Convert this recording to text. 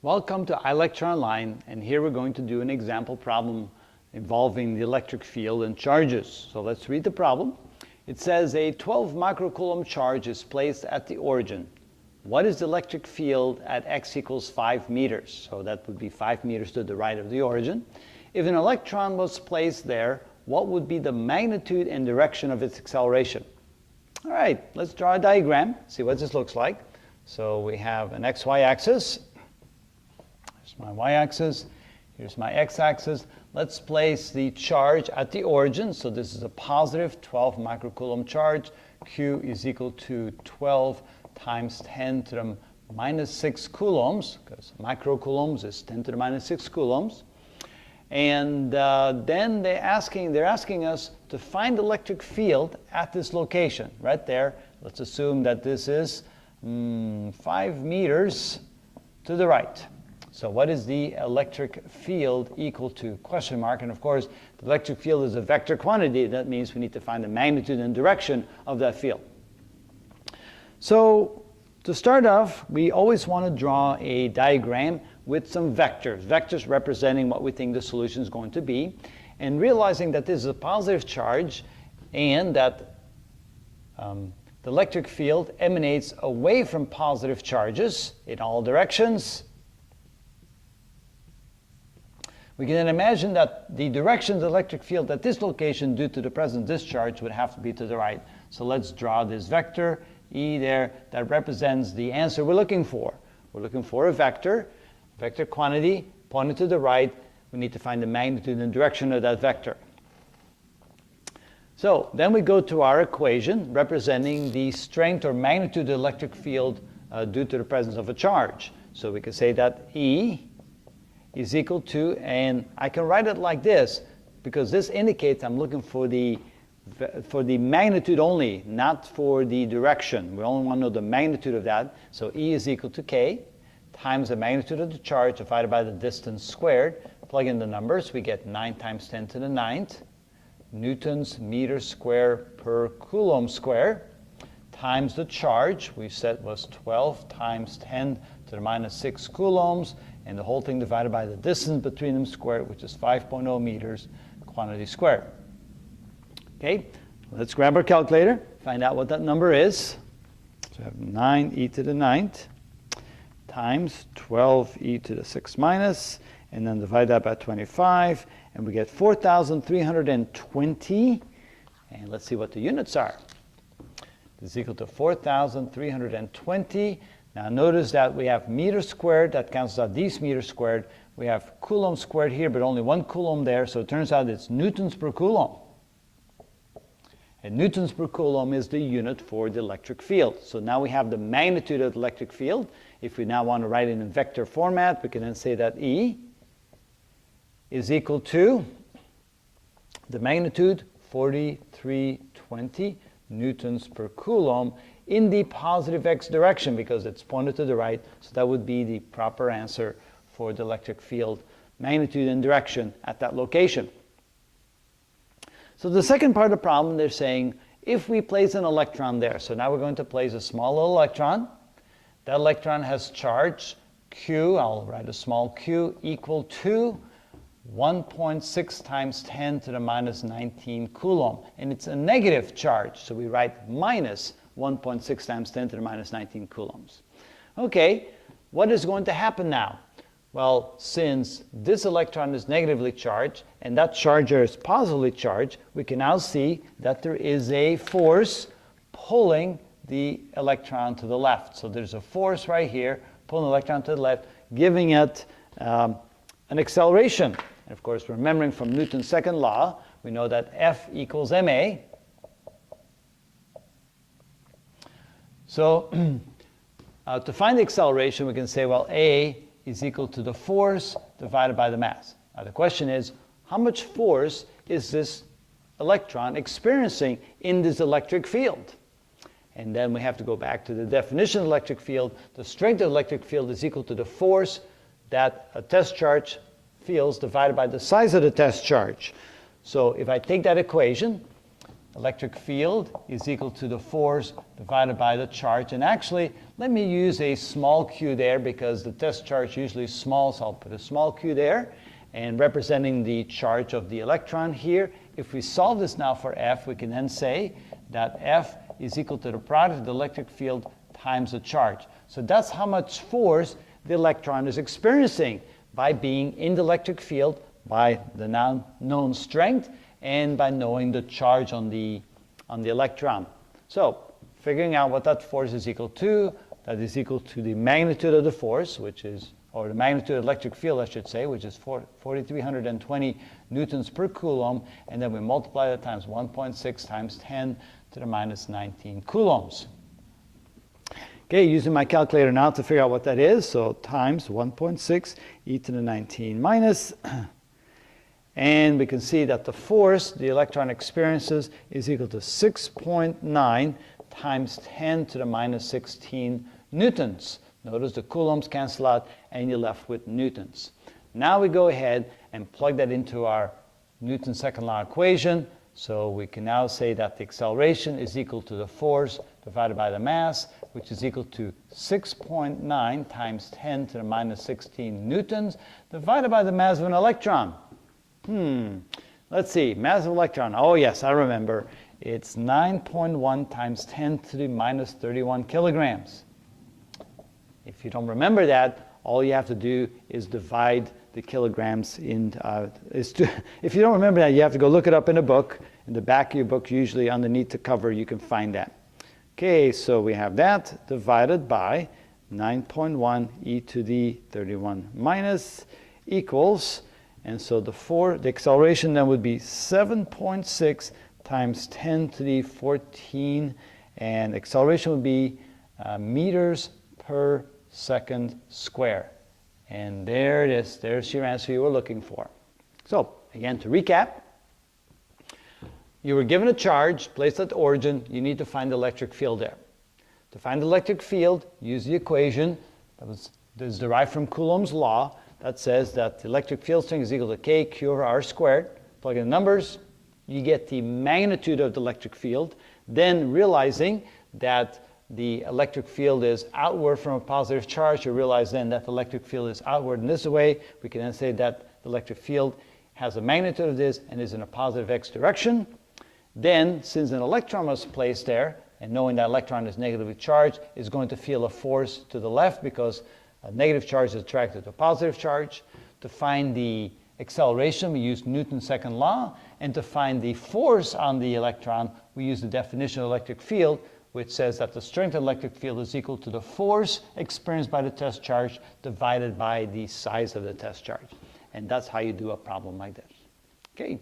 Welcome to iLecture Online, and here we're going to do an example problem involving the electric field and charges. So let's read the problem. It says a 12 microcoulomb charge is placed at the origin. What is the electric field at x equals 5 meters? So that would be 5 meters to the right of the origin. If an electron was placed there, what would be the magnitude and direction of its acceleration? All right, let's draw a diagram, see what this looks like. So we have an xy axis. Here's my y-axis. Here's my x-axis. Let's place the charge at the origin. So this is a positive 12 microcoulomb charge. Q is equal to 12 times 10 to the minus 6 coulombs, because microcoulombs is 10 to the minus 6 coulombs. And then they're asking us to find the electric field at this location, right there. Let's assume that this is 5 meters to the right. So what is the electric field equal to? Question mark. And of course, the electric field is a vector quantity. That means we need to find the magnitude and direction of that field. So to start off, we always want to draw a diagram with some vectors representing what we think the solution is going to be. And realizing that this is a positive charge and that the electric field emanates away from positive charges in all directions, we can then imagine that the direction of the electric field at this location due to the present discharge would have to be to the right. So let's draw this vector, E there, that represents the answer we're looking for. We're looking for a vector quantity pointed to the right. We need to find the magnitude and direction of that vector. So then we go to our equation representing the strength or magnitude of the electric field due to the presence of a charge. So we can say that E is equal to, and I can write it like this because this indicates I'm looking for the magnitude only, not for the direction. We only want to know the magnitude of that. So E is equal to K times the magnitude of the charge divided by the distance squared. Plug in the numbers, we get 9 times 10 to the 9th newtons meter square per coulomb square times the charge we said was 12 times 10 to the minus 6 coulombs, and the whole thing divided by the distance between them squared, which is 5.0 meters quantity squared. Okay, let's grab our calculator, find out what that number is. So we have 9e to the 9th times 12e to the 6 minus, and then divide that by 25, and we get 4,320. And let's see what the units are. This is equal to 4,320. Now notice that we have meters squared, that cancels out these meters squared. We have coulomb squared here, but only 1 coulomb there, so it turns out it's newtons per coulomb. And newtons per coulomb is the unit for the electric field. So now we have the magnitude of the electric field. If we now want to write it in vector format, we can then say that E is equal to the magnitude 4320 newtons per coulomb in the positive x direction because it's pointed to the right. So that would be the proper answer for the electric field magnitude and direction at that location. So the second part of the problem, they're saying if we place an electron there, so now we're going to place a small little electron. That electron has charge Q, I'll write a small q, equal to 1.6 times 10 to the minus 19 coulomb. And it's a negative charge, so we write minus 1.6 times 10 to the minus 19 coulombs. Okay, what is going to happen now? Well, since this electron is negatively charged and that charger is positively charged, we can now see that there is a force pulling the electron to the left. So there's a force right here pulling the electron to the left, giving it an acceleration. And of course, remembering from Newton's second law, we know that F equals ma. So to find the acceleration, we can say, well, A is equal to the force divided by the mass. Now the question is, how much force is this electron experiencing in this electric field? And then we have to go back to the definition of electric field. The strength of the electric field is equal to the force that a test charge feels divided by the size of the test charge. So if I take that equation, electric field is equal to the force divided by the charge. And actually, let me use a small q there because the test charge usually is small, so I'll put a small q there. And representing the charge of the electron here, if we solve this now for F, we can then say that F is equal to the product of the electric field times the charge. So that's how much force the electron is experiencing by being in the electric field, by the now known strength, and by knowing the charge on the electron. So figuring out what that force is equal to, that is equal to the magnitude of the force, which is, or the magnitude of the electric field, I should say, which is 4,320 newtons per coulomb, and then we multiply that times 1.6 times 10 to the minus 19 coulombs. Okay, using my calculator now to figure out what that is, so times 1.6 e to the 19 minus, and we can see that the force the electron experiences is equal to 6.9 times 10 to the minus 16 newtons. Notice the coulombs cancel out and you're left with newtons. Now we go ahead and plug that into our Newton's second law equation. So we can now say that the acceleration is equal to the force divided by the mass, which is equal to 6.9 times 10 to the minus 16 newtons divided by the mass of an electron. Let's see, mass of electron. Oh yes, I remember. It's 9.1 times 10 to the minus 31 kilograms. If you don't remember that, all you have to do is divide the kilograms in. If you don't remember that, you have to go look it up in a book. In the back of your book, usually underneath the cover, you can find that. Okay, so we have that divided by 9.1 e to the 31 minus equals, and so the acceleration then would be 7.6 times 10 to the 14, and acceleration would be meters per second square. And there it is. There's your answer you were looking for. So again, to recap, you were given a charge placed at the origin. You need to find the electric field there. To find the electric field, use the equation that is derived from Coulomb's law that says that the electric field strength is equal to kq over r squared. Plug in the numbers, you get the magnitude of the electric field. Then realizing that the electric field is outward from a positive charge, you realize then that the electric field is outward in this way. We can then say that the electric field has a magnitude of this and is in a positive x direction. Then, since an electron was placed there, and knowing that electron is negatively charged, is going to feel a force to the left because a negative charge is attracted to a positive charge. To find the acceleration, we use Newton's second law, and to find the force on the electron, we use the definition of electric field, which says that the strength of the electric field is equal to the force experienced by the test charge divided by the size of the test charge. And that's how you do a problem like this. Okay.